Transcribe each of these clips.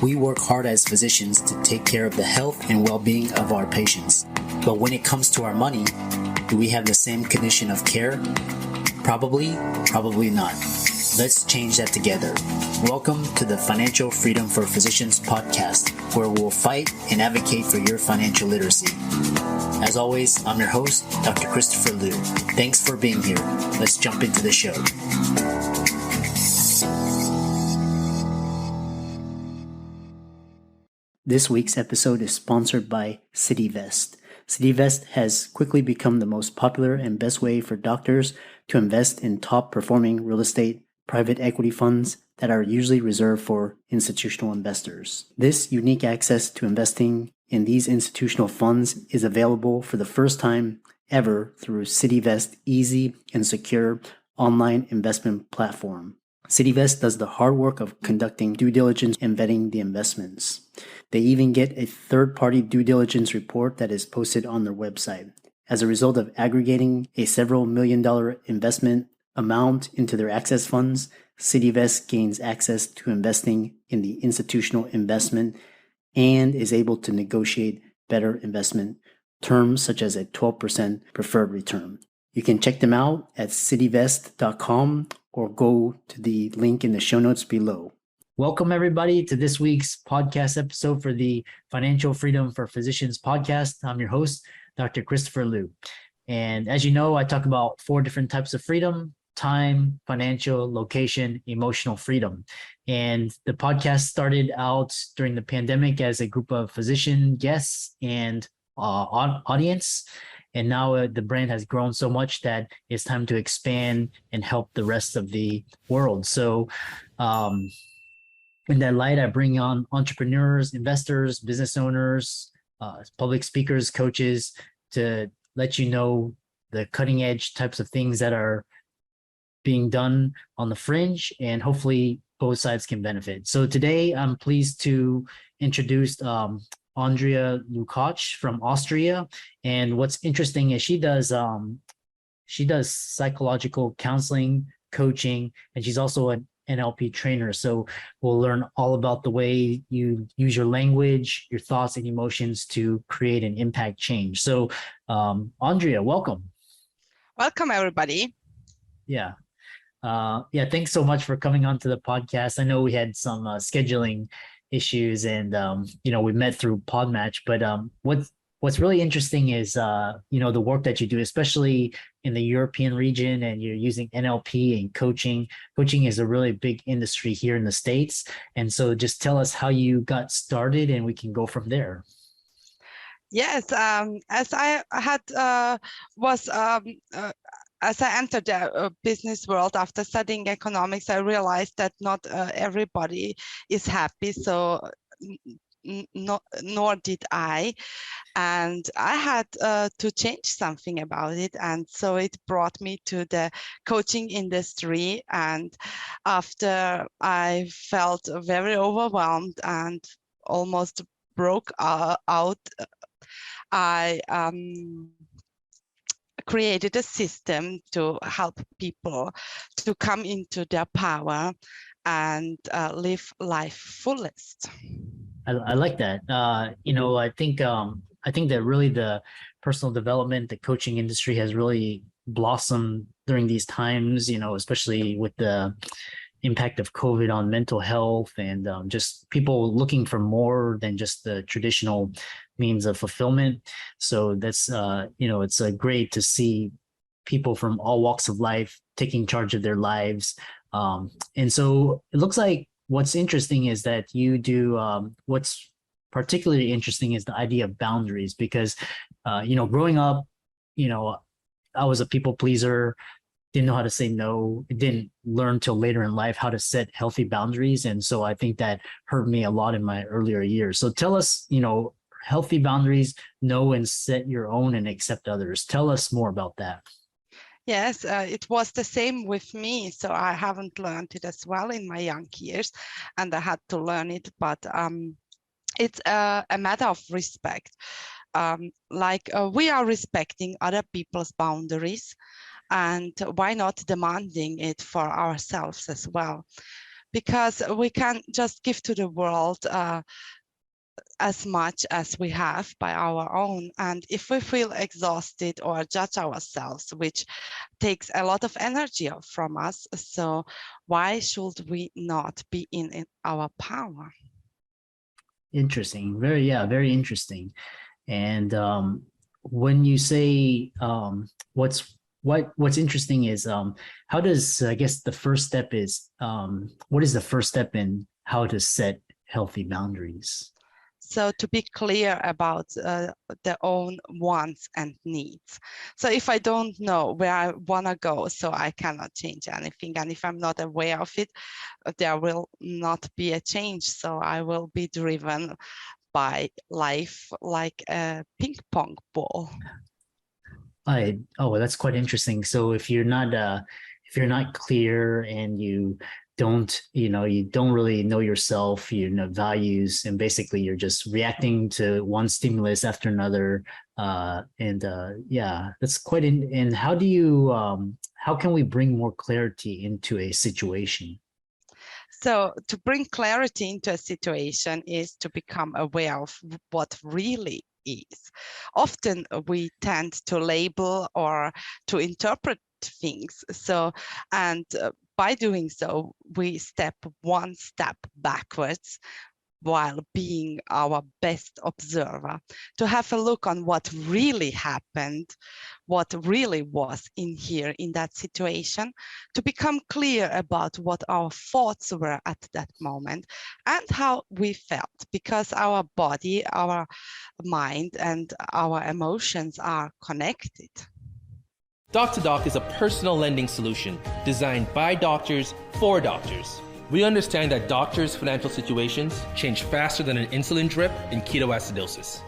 We work hard as physicians to take care of the health and well-being of our patients. But when it comes to our money, do we have the same condition of care? Probably not. Let's change that together. Welcome to the Financial Freedom for Physicians podcast, where we'll fight and advocate for your financial literacy. As always, I'm your host, Dr. Christopher Liu. Thanks for being here. Let's jump into the show. This week's episode is sponsored by CityVest. CityVest has quickly become the most popular and best way for doctors to invest in top-performing real estate private equity funds that are usually reserved for institutional investors. This unique access to investing in these institutional funds is available for the first time ever through CityVest's easy and secure online investment platform. CityVest does the hard work of conducting due diligence and vetting the investments. They even get a third-party due diligence report that is posted on their website. As a result of aggregating a several million-dollar investment amount into their access funds, CityVest gains access to investing in the institutional investment and is able to negotiate better investment terms such as a 12% preferred return. You can check them out at cityvest.com or go to the link in the show notes below. Welcome, everybody, to this week's podcast episode for the Financial Freedom for Physicians podcast. I'm your host, Dr. Christopher Liu. And as you know, I talk about 4 different types of freedom: time, financial, location, emotional freedom. And the podcast started out during the pandemic as a group of physician guests and audience. And now the brand has grown so much that it's time to expand and help the rest of the world. So in that light, I bring on entrepreneurs, investors, business owners, public speakers, coaches to let you know the cutting edge types of things that are being done on the fringe, and hopefully both sides can benefit. So today I'm pleased to introduce Andrea Lukac from Austria. And what's interesting is she does psychological counseling, coaching, and she's also an NLP trainer. So we'll learn all about the way you use your language, your thoughts and emotions to create and impact change. So Andrea, welcome. Welcome, everybody. Yeah. Thanks so much for coming on to the podcast. I know we had some scheduling issues and, we met through Podmatch, but what's really interesting is, the work that you do, especially in the European region, and you're using NLP and coaching. Coaching is a really big industry here in the States. And so just tell us how you got started and we can go from there. Yes, as I entered the business world after studying economics, I realized that not everybody is happy. So nor did I. And I had to change something about it. And so it brought me to the coaching industry. And after I felt very overwhelmed and almost broke out, I created a system to help people to come into their power and live life fullest. I like that. I think that really the personal development, the coaching industry has really blossomed during these times, especially with the impact of COVID on mental health and just people looking for more than just the traditional means of fulfillment. So that's, it's great to see people from all walks of life taking charge of their lives. And so it looks like what's interesting is that you do, what's particularly interesting is the idea of boundaries, because, growing up, I was a people pleaser, didn't know how to say no, didn't learn till later in life how to set healthy boundaries. And so I think that hurt me a lot in my earlier years. So tell us, healthy boundaries, know and set your own and accept others. Tell us more about that. Yes, it was the same with me. So I haven't learned it as well in my young years, and I had to learn it. But it's a matter of respect. We are respecting other people's boundaries, and why not demanding it for ourselves as well? because we can just give to the world as much as we have by our own. And if we feel exhausted or judge ourselves, which takes a lot of energy from us, so why should we not be in our power? Interesting. Very interesting. And when you say what's interesting is how does, I guess the first step is what is the first step in how to set healthy boundaries? So to be clear about their own wants and needs. So if I don't know where I want to go, so I cannot change anything. And if I'm not aware of it, there will not be a change. So I will be driven by life like a ping pong ball. Oh, that's quite interesting. So if you're not clear and you don't really know yourself, values, and basically you're just reacting to one stimulus after another. Yeah, that's quite and how can we bring more clarity into a situation? So to bring clarity into a situation is to become aware of what really is. Often we tend to label or to interpret things. So, and by doing so, we step one step backwards while being our best observer, to have a look on what really happened, what really was in here in that situation, to become clear about what our thoughts were at that moment and how we felt, because our body, our mind, and our emotions are connected. Doc to Doc is a personal lending solution designed by doctors for doctors. We understand that doctors' financial situations change faster than an insulin drip in ketoacidosis.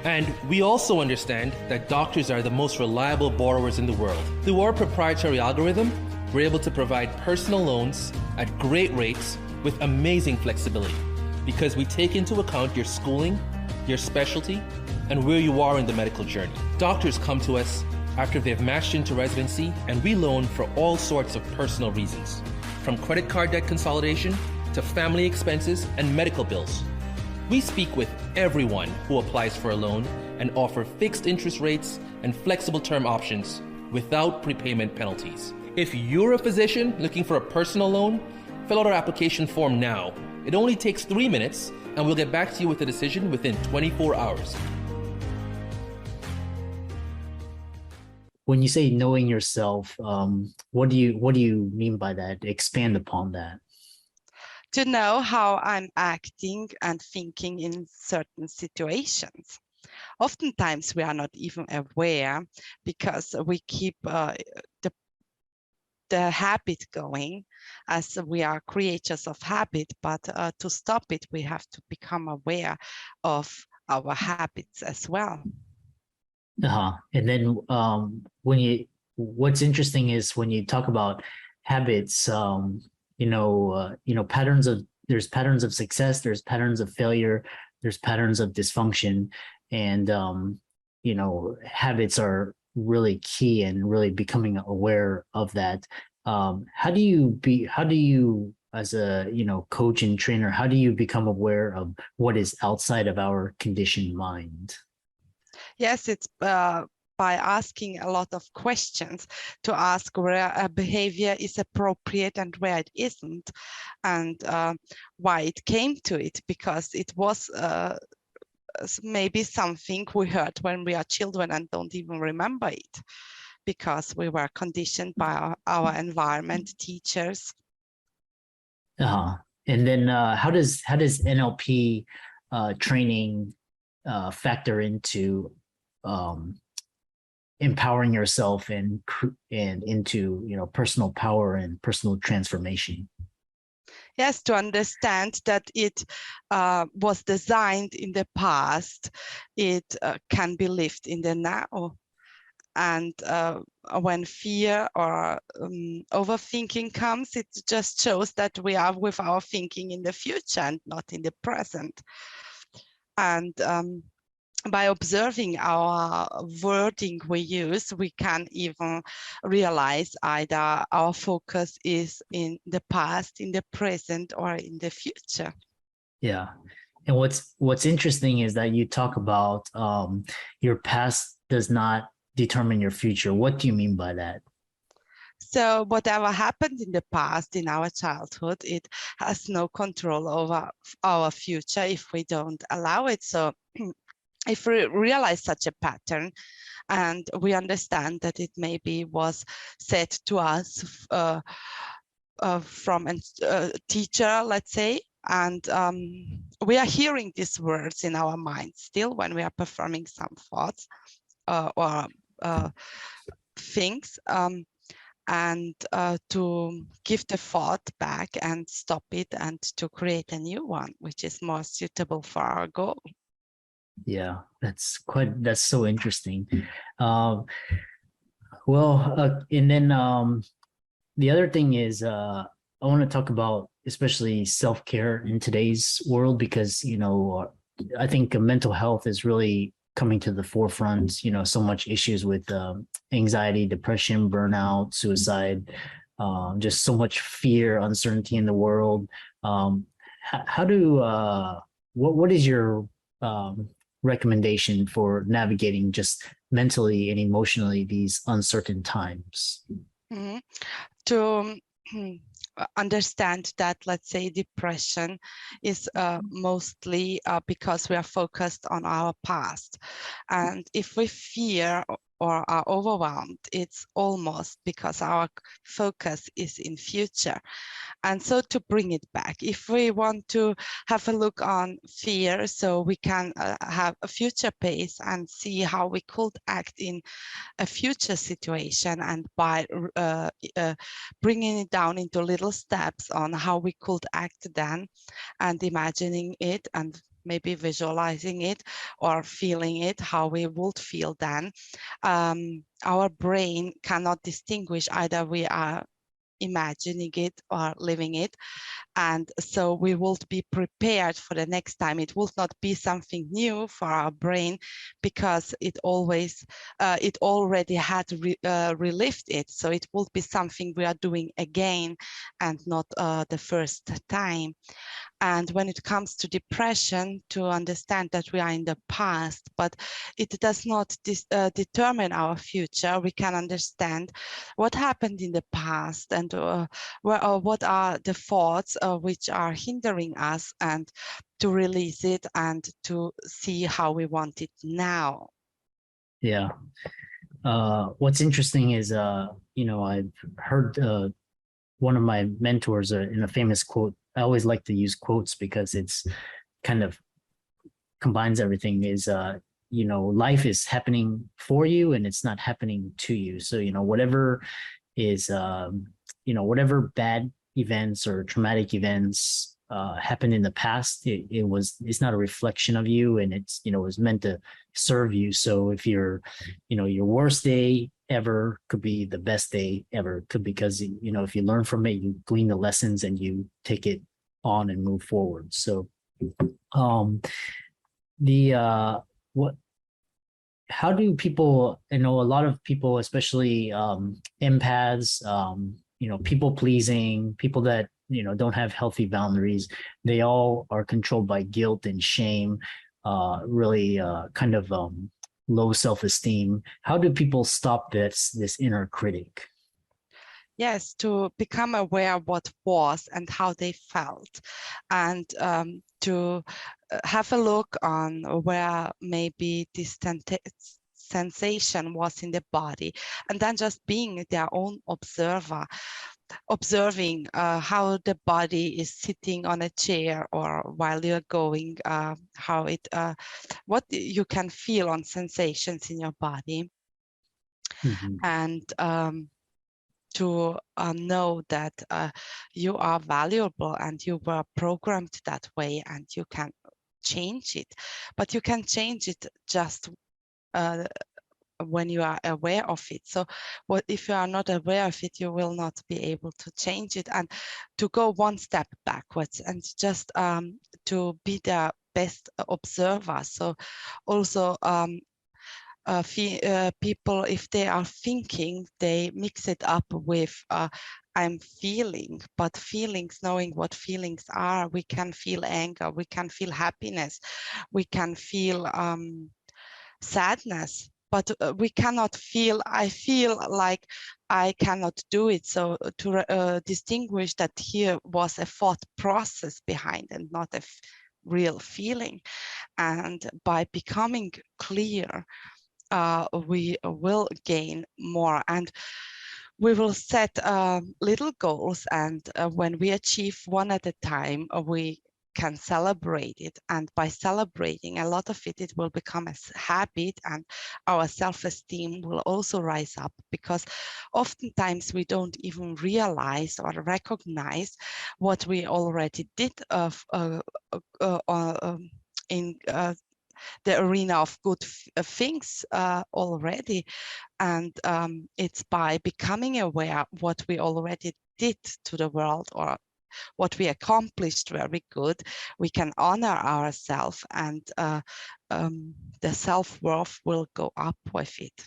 And we also understand that doctors are the most reliable borrowers in the world. Through our proprietary algorithm, we're able to provide personal loans at great rates with amazing flexibility, because we take into account your schooling, your specialty, and where you are in the medical journey. Doctors come to us after they've matched into residency, and we loan for all sorts of personal reasons, from credit card debt consolidation to family expenses and medical bills. We speak with everyone who applies for a loan and offer fixed interest rates and flexible term options without prepayment penalties. If you're a physician looking for a personal loan, fill out our application form now. It only takes 3 minutes, and we'll get back to you with a decision within 24 hours. When you say knowing yourself, what do you mean by that? Expand upon that. To know how I'm acting and thinking in certain situations. Oftentimes we are not even aware, because we keep the habit going, as we are creatures of habit, but to stop it, we have to become aware of our habits as well. And then what's interesting is when you talk about habits, there's patterns of success, there's patterns of failure, there's patterns of dysfunction, and habits are really key and really becoming aware of that. How do you as a coach and trainer, how do you become aware of what is outside of our conditioned mind? Yes, it's by asking a lot of questions, to ask where a behavior is appropriate and where it isn't, and why it came to it, because it was maybe something we heard when we are children and don't even remember it, because we were conditioned by our environment, teachers. And then how does NLP training factor into empowering yourself and into personal power and personal transformation? Yes, to understand that it was designed in the past, it can be lived in the now. And when fear or overthinking comes, it just shows that we are with our thinking in the future and not in the present. And by observing our wording we use, we can even realize either our focus is in the past, in the present, or in the future. Yeah. And what's interesting is that you talk about your past does not determine your future. What do you mean by that? So whatever happened in the past, in our childhood, it has no control over our future if we don't allow it. So if we realize such a pattern and we understand that it maybe was said to us from a teacher, let's say, and we are hearing these words in our mind still when we are performing some thoughts or things, and to give the thought back and stop it and to create a new one, which is more suitable for our goal. Yeah, that's so interesting. And then the other thing is I want to talk about especially self-care in today's world, because, I think mental health is really coming to the forefront. So much issues with anxiety, depression, burnout, suicide, just so much fear, uncertainty in the world. What is your recommendation for navigating just mentally and emotionally these uncertain times? Mm-hmm. To understand that, let's say, depression is mostly because we are focused on our past. And if we fear or are overwhelmed, it's almost because our focus is in future. And so to bring it back, if we want to have a look on fear, so we can have a future pace and see how we could act in a future situation, and by bringing it down into little steps on how we could act then, and imagining it and maybe visualizing it or feeling it, how we would feel then, our brain cannot distinguish either we are imagining it or living it. And so we will be prepared for the next time. It will not be something new for our brain, because it already had relived it. So it will be something we are doing again and not the first time. And when it comes to depression, to understand that we are in the past, but it does not determine our future. We can understand what happened in the past and what are the thoughts which are hindering us, and to release it and to see how we want it now. Yeah. What's interesting is, I've heard one of my mentors in a famous quote. I always like to use quotes because it's kind of combines everything, is, life is happening for you and it's not happening to you. So, whatever is, whatever bad events or traumatic events happened in the past, it's not a reflection of you, and it's, it was meant to serve you. So if your worst day ever could be the best day ever, because if you learn from it, you glean the lessons and you take it on and move forward. So how do people, a lot of people, especially empaths, people pleasing, people that don't have healthy boundaries, they all are controlled by guilt and shame, really kind of low self-esteem. How do people stop this inner critic? Yes, to become aware of what was and how they felt, and to have a look on where maybe this sensation was in the body, and then just being their own observer, observing how the body is sitting on a chair or while you're going, how it, what you can feel on sensations in your body. Mm-hmm. And to know that you are valuable and you were programmed that way, and you can change it. But you can change it just when you are aware of it. So if you are not aware of it, you will not be able to change it. And to go one step backwards and just to be there best observer. So also people, if they are thinking, they mix it up with I'm feeling, but feelings, knowing what feelings are, we can feel anger, we can feel happiness, we can feel sadness, but we cannot feel, I feel like I cannot do it. So to distinguish that here was a thought process behind and not a real feeling. And by becoming clear, we will gain more, and we will set little goals, and when we achieve one at a time, we can celebrate it. And by celebrating a lot of it, it will become a habit, and our self-esteem will also rise up, because oftentimes we don't even realize or recognize what we already did in the arena of good things already. And it's by becoming aware what we already did to the world, or what we accomplished very good, we can honor ourselves, and the self-worth will go up with it.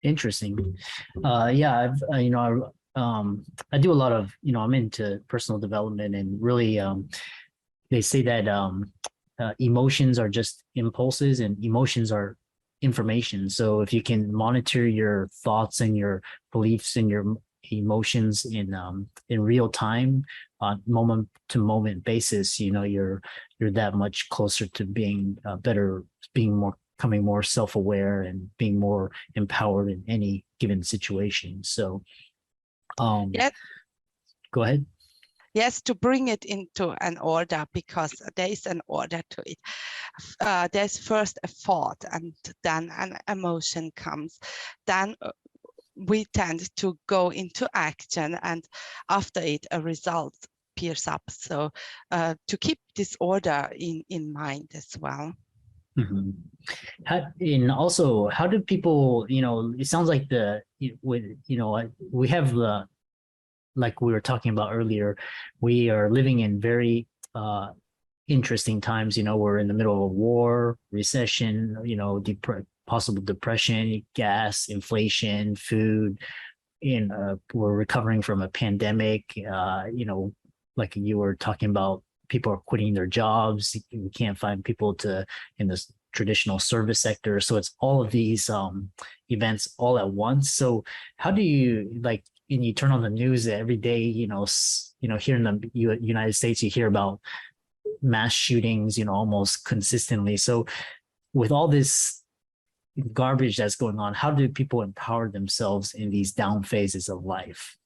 Interesting. Yeah, I do a lot of, I'm into personal development, and really, they say that emotions are just impulses, and emotions are information. So if you can monitor your thoughts and your beliefs and your emotions in real time, on moment to moment basis, you're that much closer to being better, becoming more self-aware and being more empowered in any given situation. So Yeah. Go ahead. Yes, to bring it into an order, because there is an order to it. There's first a thought, and then an emotion comes. Then we tend to go into action, and after it, a result appears up. So to keep this order in mind as well. Mm-hmm. How do people, it sounds like we have the, like we were talking about earlier, we are living in very interesting times. We're in the middle of a war, recession, possible depression, gas, inflation, food. We're recovering from a pandemic. Like you were talking about, people are quitting their jobs. We can't find people in this traditional service sector. So it's all of these events all at once. So how do you, like, and you turn on the news every day, here in the United States, you hear about mass shootings, almost consistently. So with all this garbage that's going on, how do people empower themselves in these down phases of life?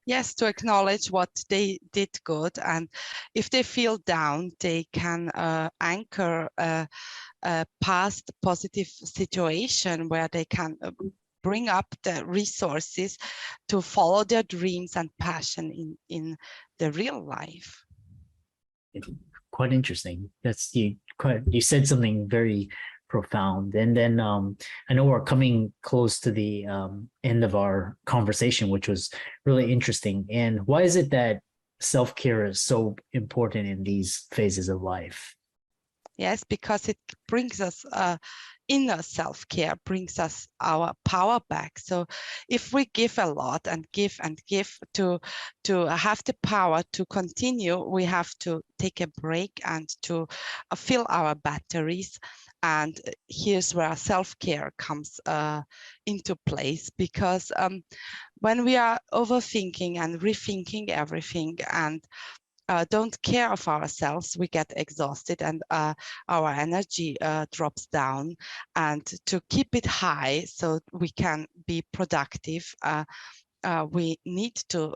Yes, to acknowledge what they did good, and if they feel down, they can anchor a past positive situation where they can bring up the resources to follow their dreams and passion in the real life. Quite interesting. You said something very profound. And then I know we're coming close to the end of our conversation, which was really interesting. And why is it that self-care is so important in these phases of life? Yes, because it brings us inner self-care, brings us our power back. So if we give a lot and give to have the power to continue, we have to take a break and to fill our batteries. And here's where self-care comes into place, because when we are overthinking and rethinking everything and don't care of ourselves, we get exhausted, and our energy drops down. And to keep it high so we can be productive, we need to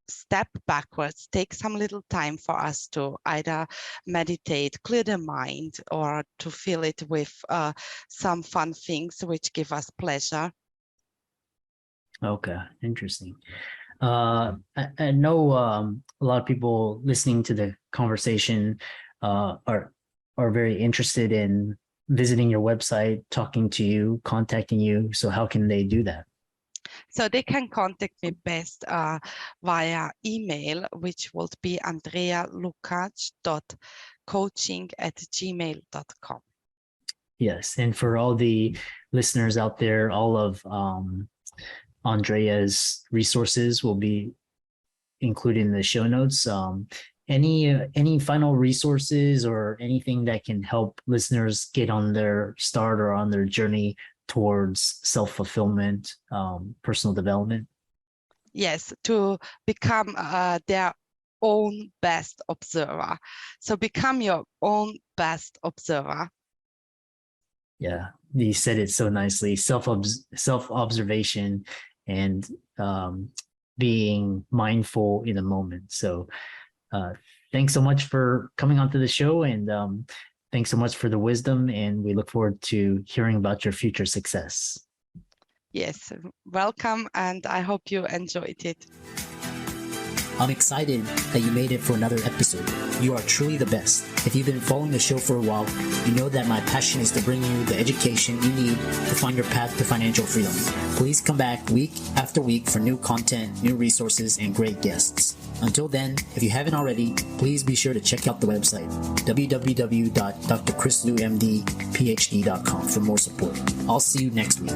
step backwards, take some little time for us to either meditate, clear the mind, or to fill it with some fun things which give us pleasure. Okay, interesting. I know a lot of people listening to the conversation are very interested in visiting your website, talking to you, contacting you. So how can they do that? So they can contact me best via email, which would be andrealukac.coaching@gmail.com. Yes, and for all the listeners out there, all of Andrea's resources will be included in the show notes. Any final resources or anything that can help listeners get on their start or on their journey towards self-fulfillment, personal development? Yes, to become their own best observer. So become your own best observer. Yeah, you said it so nicely. Self-observation and being mindful in the moment. So thanks so much for coming onto the show, and thanks so much for the wisdom, and we look forward to hearing about your future success. Yes, welcome, and I hope you enjoyed it. I'm excited that you made it for another episode. You are truly the best. If you've been following the show for a while, you know that my passion is to bring you the education you need to find your path to financial freedom. Please come back week after week for new content, new resources, and great guests. Until then, if you haven't already, please be sure to check out the website, www.drchrislumdphd.com for more support. I'll see you next week.